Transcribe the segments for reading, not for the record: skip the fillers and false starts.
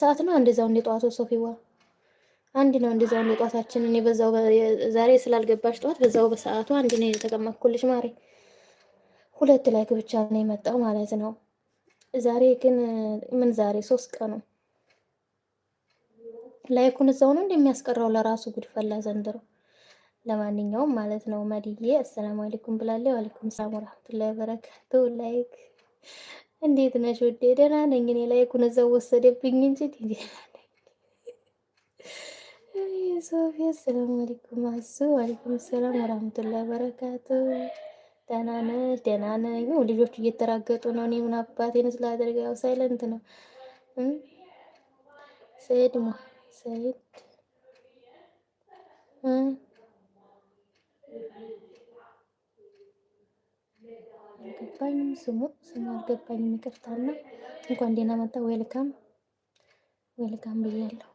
ሰዓት ነው እንደዛው እንደ ጠዋቱ ሶፊዋ አንድ ነው እንደዛው እንደ ጠዋታችን። እኔ በዛው ዛሬ ስላልገባሽ ጠዋት በዛው በሰዓቱ አንድ ነው የተቀመጥኩልሽ ማሬ። 2 ላይክ ብቻ ነው የመጣው ማለት ነው። ዛሬ ግን ምን ዛሬ 3 ቀኑ ላይኩን እዛው ነው እንደሚያስቀረው ለራሱ ጉድ ፈላ ዘንድሮ። ለማንኛውም ማለት ነው መዲዬ አሰላሙ አለይኩም ብላለች። ወአለይኩም ሰላም ወራህመቱላሂ ወበረካቱ። ላይክ እንዴት ነሽ ውዴ? ደህና ነኝ እኔ። ላይኩን እዛው ወሰደብኝ እንጂ ሶፊያ አሰላሙ አለይኩም አሱ ወአለይኩም ሰላም ወራህመቱላሂ ወበረካቱ። ደህና ነሽ? ደህና ነኝ። ልጆቹ እየተራገጡ ነው። እኔ ምን አባቴን ስላደርግ ያው ሳይለንት ነው። ሰይድ ሰይድ አልገባኝም። ስሙ አልገባኝም። ይቅርታና እንኳን ደህና መጣ። ዌልካም ብያለሁ።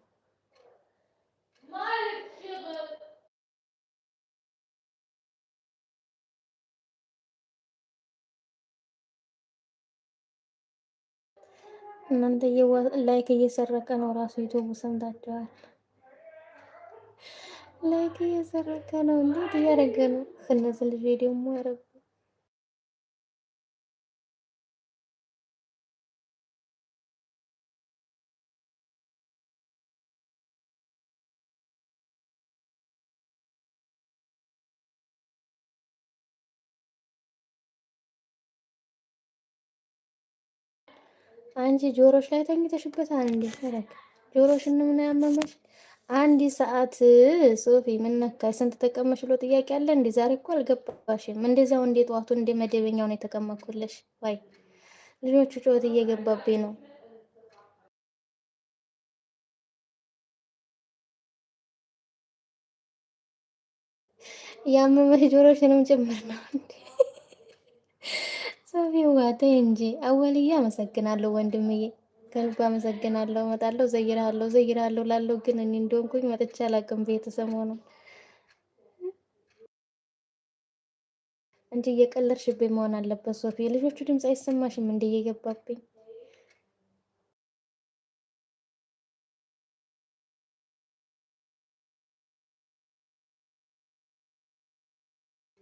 እናንተ ላይክ እየሰረቀ ነው ራሱ ዩቲዩብ ሰምታችኋል። ላይክ እየሰረቀ ነው። እንዴት እያደረገ ነው? እነዚህ ልጅ ደግሞ ያረጉ አንቺ ጆሮሽ ላይ ተኝተሽበታል እንዴ? ፈረክ ጆሮሽን ምን ያመመሽ? አንድ ሰዓት ሶፊ ምን ነካሽ? ስንት ተቀመሽ ብሎ ጥያቄ አለ እንዴ? ዛሬ እኮ አልገባሽም። እንደዛው እንደ ጠዋቱ እንደ መደበኛው ነው የተቀመጥኩልሽ። ወይ ልጆቹ ጩኸት እየገባብኝ ነው። ያመመሽ ጆሮሽንም ጭምር ነው እንዴ? ሶፊዋ ተይ እንጂ አወልዬ። አመሰግናለሁ ወንድምዬ፣ ከልብ አመሰግናለሁ። እመጣለሁ፣ ዘይራለሁ ላለው ግን እኔ እንደሆንኩኝ መጥቼ አላውቅም። ቤተሰሞኑ እንጂ እየቀለድሽብኝ መሆን አለበት ሶፊ። የልጆቹ ድምፅ አይሰማሽም እንዴ? እየገባብኝ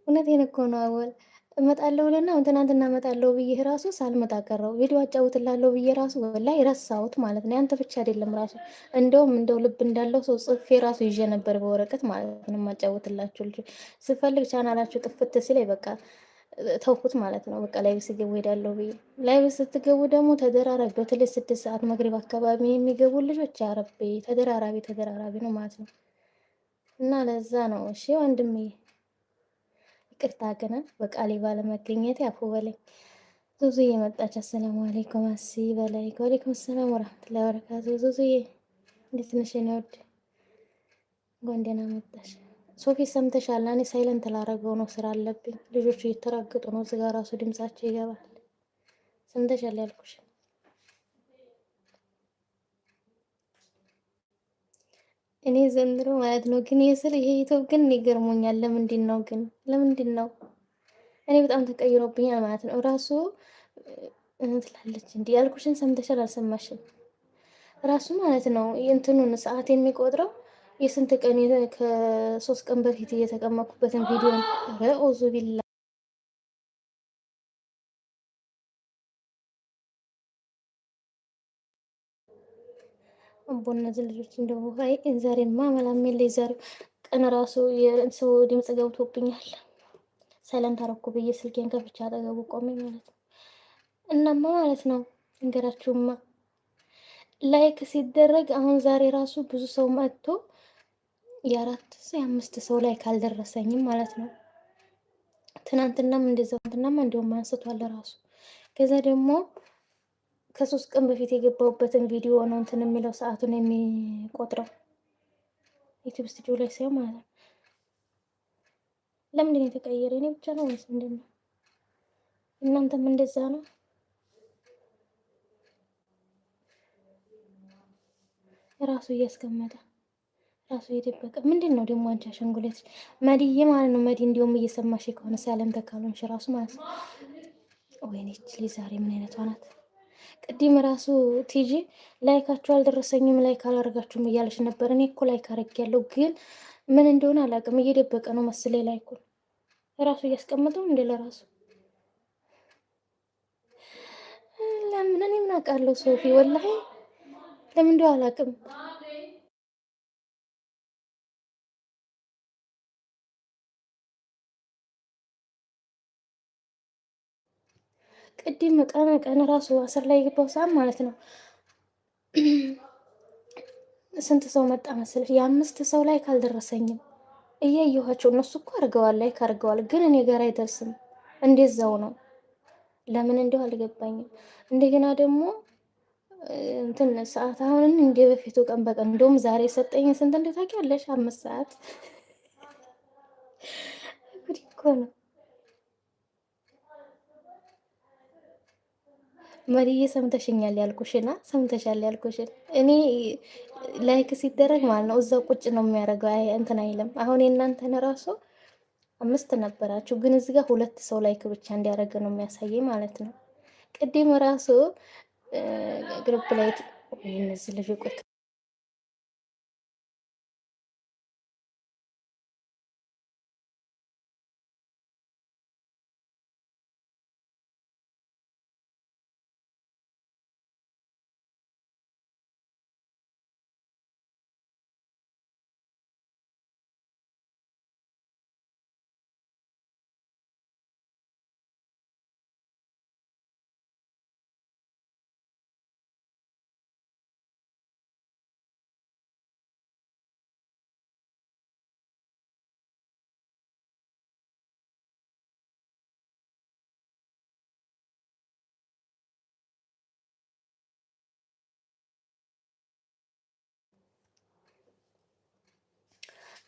እውነቴን እኮ ነው አወል። እመጣለሁ ብለና ትናንትና እመጣለሁ ብዬ ራሱ ሳልመጣ ቀረው። ቪዲዮ አጫውትላለሁ ብዬ ራሱ ወላሂ ረሳሁት ማለት ነው። ያንተ ብቻ አይደለም ራሱ እንደው ልብ እንዳለው ሰው ጽፌ ራሱ ይዤ ነበር በወረቀት ማለት ነው። የማጫውትላችሁ ልጅ ስፈልግ ቻናላችሁ ጥፍት ሲለኝ በቃ ተውኩት ማለት ነው። በቃ ላይቭ ስገቡ ሄዳለሁ ብዬ ላይቭ ስትገቡ ደግሞ ተደራራቢ፣ በተለይ 6 ሰዓት መግሪብ አካባቢ የሚገቡ ልጆች አረቤ ተደራራቢ ነው ማለት ነው። እና ለዛ ነው እሺ ወንድምዬ ይቅርታ ግን በቃሌ ባለመገኘት ያፉ በለኝ። ዙዙዬ መጣች። አሰላሙ አለይኩም አሲ በላይ። ወአለይኩም ሰላም ወራህመቱላሂ ወበረካቱ። ዙዙዬ እንዴት ነሽ? እኔ ወድ እንኳን ደህና መጣሽ። ሶፊ ሰምተሻል? እኔ ሳይለንት ላረገው ነው፣ ስራ አለብኝ። ልጆቹ እየተራገጡ ነው፣ እዚጋ ራሱ ድምጻቸው ይገባል። ሰምተሻል ያልኩሽ? እኔ ዘንድሮ ማለት ነው ግን የስል ይሄ ዩቲዩብ ግን ይገርሞኛል። ለምንድን ነው እኔ በጣም ተቀይሮብኛል ማለት ነው። ራሱ ትላለች እንዴ ያልኩሽን ሰምተሻል? አልሰማሽም? ራሱ ማለት ነው እንትኑን ሰዓት የሚቆጥረው የስንት ቀን ከ3 ቀን በፊት እየተቀመጥኩበትን ቪዲዮ ረኦዙ ቢላ አቦ እነዚህ ልጆች እንደው አይ ዛሬማ መላም የለኝ። ዛሬው ቀን ራሱ የሰው ድምጽ ገብቶብኛል። ሳይለንት አረኩ ብዬ ስልኬን ከፍቼ አጠገቡ ቆሜ ማለት ነው። እናማ ማለት ነው እንገራችሁማ ላይክ ሲደረግ አሁን ዛሬ ራሱ ብዙ ሰው መጥቶ የ4 ሰው ላይክ አልደረሰኝም ማለት ነው። ትናንትናም እንደውም አንስቷል ራሱ። ከዛ ደግሞ ከ3 ቀን በፊት የገባሁበትን ቪዲዮ ነው እንትን የሚለው ሰዓቱን የሚቆጥረው ዩቲዩብ ስቱዲዮ ላይ ሳይሆን ማለት ነው። ለምንድን ነው የተቀየረ? እኔ ብቻ ነው ወይስ ምንድን ነው? እናንተም እንደዛ ነው? ራሱ እያስቀመጠ ራሱ እየደበቀ ምንድን ነው ደግሞ? አንቺ አሸንጉሌት መዲዬ ማለት ነው። መዲ እንዲሁም እየሰማሽ ከሆነ ሳይለንት ካልሆንሽ ራሱ ማለት ነው። ወይኔ ዛሬ ምን አይነቷ ናት? ቅድም ራሱ ቲጂ ላይካችሁ አልደረሰኝም ላይክ አላደርጋችሁም እያለች ነበር። እኔ እኮ ላይክ አድርጌያለሁ ግን ምን እንደሆነ አላውቅም። እየደበቀ ነው መሰለኝ ላይኩን ራሱ እያስቀመጠው እንደ ለራሱ ለምን እኔ ምን አውቃለሁ ሶፊ ወላሂ ለምን እንደው አላውቅም። ቅድም ቀን ራሱ አስር ላይ የገባው ሰዓት ማለት ነው። ስንት ሰው መጣ መሰለሽ? የአምስት ሰው ላይ ካልደረሰኝም እያየኋቸው እነሱ እኮ አድርገዋል ላይክ አድርገዋል፣ ግን እኔ ጋር አይደርስም። እንደዛው ነው። ለምን እንደው አልገባኝም። እንደገና ደግሞ እንትን ሰዓት አሁን እንደ በፊቱ ቀን በቀን እንደውም ዛሬ ሰጠኝ ስንት እንደ ታውቂያለሽ? 5 ሰዓት ጉድ እኮ ነው። መሪዬ ሰምተሽኛል ያልኩሽና ሰምተሻል ያልኩሽን እኔ ላይክ ሲደረግ ማለት ነው እዛው ቁጭ ነው የሚያደርገው። እንትን አይልም። አሁን የእናንተን ራሱ 5 ነበራችሁ፣ ግን እዚህ ጋር 2 ሰው ላይክ ብቻ እንዲያደርግ ነው የሚያሳየኝ ማለት ነው። ቅድም ራሱ ግሩፕ ላይ እነዚህ ልጅ ቆይ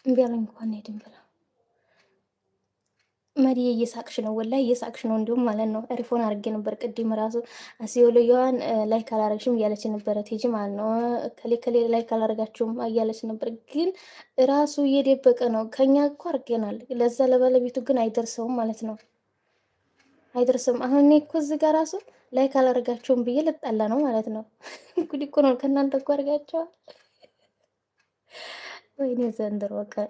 እምቢ አለኝ እንኳን ሄድን ብላ መሪዬ እየሳቅሽ ነው፣ ወላሂ እየሳቅሽ ነው። እንዲሁም ማለት ነው ሪፎን አድርጌ ነበር ቅድም ራሱ አሲዮልያዋን ላይክ አላረግሽም እያለች ነበረ ቲጂ ማለት ነው። ከሌ ከሌ ላይክ አላረጋችሁም እያለች ነበር፣ ግን ራሱ እየደበቀ ነው። ከኛ እኮ አድርገናል፣ ለዛ ለባለቤቱ ግን አይደርሰውም ማለት ነው። አይደርስም። አሁን እኔ እኮ እዚህ ጋር ራሱ ላይክ አላረጋችሁም ብዬ ልጣላ ነው ማለት ነው። ጉድ እኮ ነው። ከእናንተ እኮ አድርጋችኋል። ወይኔ ዘንድሮ ቀን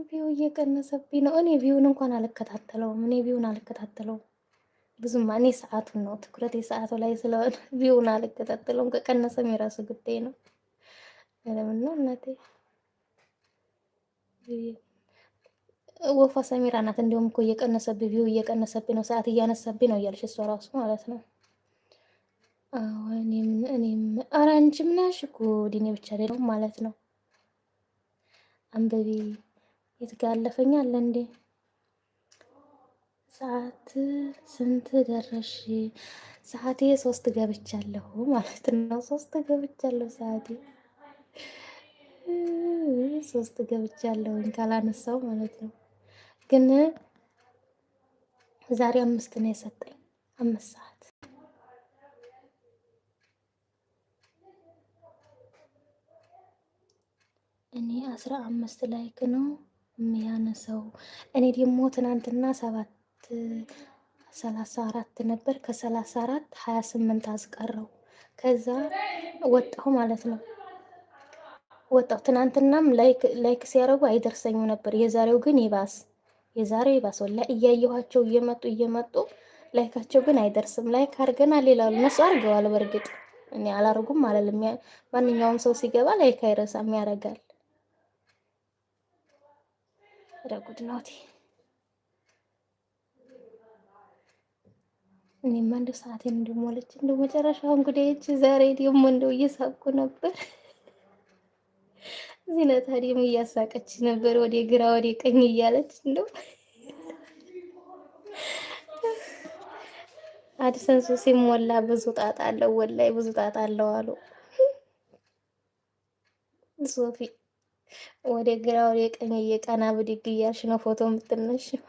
ቪው እየቀነሰብኝ ነው። እኔ ቪውን እንኳን አልከታተለውም። ብዙም እኔ ሰዓቱን ነው ትኩረት የሰዓቱ ላይ ስለሆነ ቪውን አልከታተለውም። ከቀነሰም የራሱ ጉዳይ ነው። ለምን ነው እናቴ ወፋ ሰሚራ ናት። እንዲሁም እኮ እየቀነሰብኝ ቪው እየቀነሰብኝ ነው፣ ሰዓት እያነሳብኝ ነው እያለች እሷ ራሱ ማለት ነው። አዎ እኔም ኧረ አንቺም ነሽ ጉድ! እኔ ብቻ አይደለሁም ማለት ነው። አንበቢ የት ጋር አለፈኝ አለ እንዴ? ሰዓት ስንት ደረሽ? ሰዓቴ 3 ገብቻለሁ ማለት ነው። 3 ገብቻለሁ ሰዓቴ 3 ገብቻለሁ ካላነሳው ማለት ነው። ግን ዛሬ 5 ነው የሰጠኝ 5 ሰዓት እኔ 15 ላይክ ነው የሚያነሳው። እኔ ደግሞ ትናንትና 34 ነበር፣ ከ34 28 አስቀረው። ከዛ ወጣሁ ማለት ነው። ወጣሁ ትናንትናም ላይክ ሲያደርጉ አይደርሰኝም ነበር። የዛሬው ግን የዛሬው ይባስ ወላሂ እያየኋቸው እየመጡ ላይካቸው ግን አይደርስም። ላይክ አድርገናል ይላሉ እነሱ አድርገዋል። በእርግጥ እኔ አላረጉም አላለም። ማንኛውም ሰው ሲገባ ላይክ አይረሳም ያደርጋል። ረጉድ ናቲ። እኔማ እንደው ሰዓቴን እንደሞለች እንደው መጨረሻውን ጉዳዮች ዛሬ ደግሞ እንደው እየሳቁ ነበር። ዚነት ታዲያም እያሳቀች ነበር፣ ወደ ግራ ወደ ቀኝ እያለች እንደው አድሰንሱ ሲሞላ ብዙ ጣጣ አለው፣ ወላይ ብዙ ጣጣ አለው አሉ ሶፊ። ወደ ግራ ወደ ቀኝ እየቀና ብድግ እያልሽ ነው ፎቶ የምትነሺው።